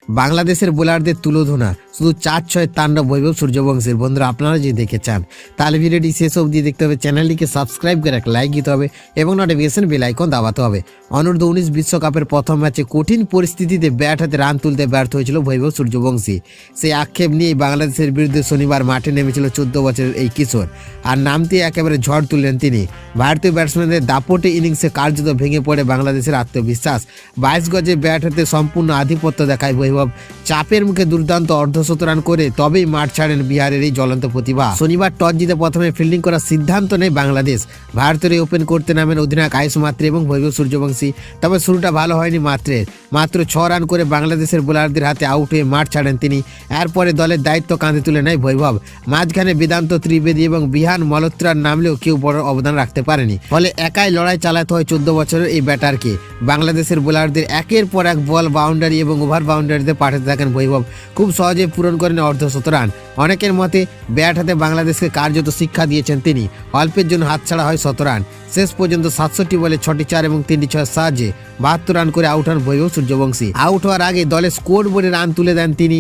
বাংলাদেশের বোলারদের তুলোধনা শুধু 4-6 তাণ্ডব বৈভব সূর্যবংশীর। বন্ধুরা আপনারা যদি দেখে চান তাহলে ভিডিওটি শেষ অবধি দেখতে হবে, চ্যানেলটিকে সাবস্ক্রাইব করে একটা লাইক দিতে হবে এবং নোটিফিকেশন বেল আইকন দাবাতে হবে। অনূর্ধ্ব 19 বিশ্বকাপের প্রথম ম্যাচে কঠিন পরিস্থিতিতে ব্যাট হাতে রান তুলতে ব্যর্থ হয়েছিল বৈভব সূর্যবংশী। সেই আক্ষেপ নিয়ে বাংলাদেশের বিরুদ্ধে শনিবার মাঠে নেমেছিল 14 বছরের এই কিশোর, আর নামতে একেবারে ঝড় তুললেন তিনি। ভারতীয় ব্যাটসম্যানদের দাপটে ইনিংসে কার্যত ভেঙে পড়ে বাংলাদেশের আত্মবিশ্বাস। 22 গজে ব্যাট হাতে সম্পূর্ণ আধিপত্য দেখায় বৈভব। চাপের মুখে দুর্দান্ত অর্ধশতরান করে তবেই মাঠ ছাড়েন বিহারের এই জ্বলন্ত প্রতিভা। শনিবার টস জিতে প্রথমে ফিল্ডিং করার সিদ্ধান্ত নেয় বাংলাদেশ। ভারতের ওপেন করতে নামেন অধিনায়ক আয়ুষ মাত্রে এবং বৈভব সূর্যবংশী। তবে শুরুটা ভালো হয়নি মাত্র 6 রান করে বাংলাদেশের বোলারদের হাতে আউট হয়ে মাঠ ছাড়েন তিনি। এরপরে দলের দায়িত্ব কাঁধে তুলে নেয় বৈভব। মাঝখানে বেদান্ত ত্রিবেদী এবং বিহান মালহোত্রার নামলেও কেউ বড় অবদান রাখতে পারেনি, ফলে একাই লড়াই চালাতে হয় 14 বছরের এই ব্যাটারকে। বাংলাদেশের বোলারদের একের পর এক বল বাউন্ডারি এবং ওভার বাউন্ডারিতে পাঠাতে থাকেন বৈভব। খুব সহজে পূরণ করেন অর্ধশতরান। অনেকের মতে ব্যাট হাতে বাংলাদেশকে কার্যত শিক্ষা দিয়েছেন তিনি। অল্পের জন্য হাতছাড়া হয় 17 রান। শেষ পর্যন্ত 67 বলে 6টি 4 এবং 3টি 6 সাহায্যে 72 রান করে আউট হন বৈভব সূর্যবংশী। আউট হওয়ার আগে দলের স্কোর বোর্ডে রান তুলে দেন তিনি।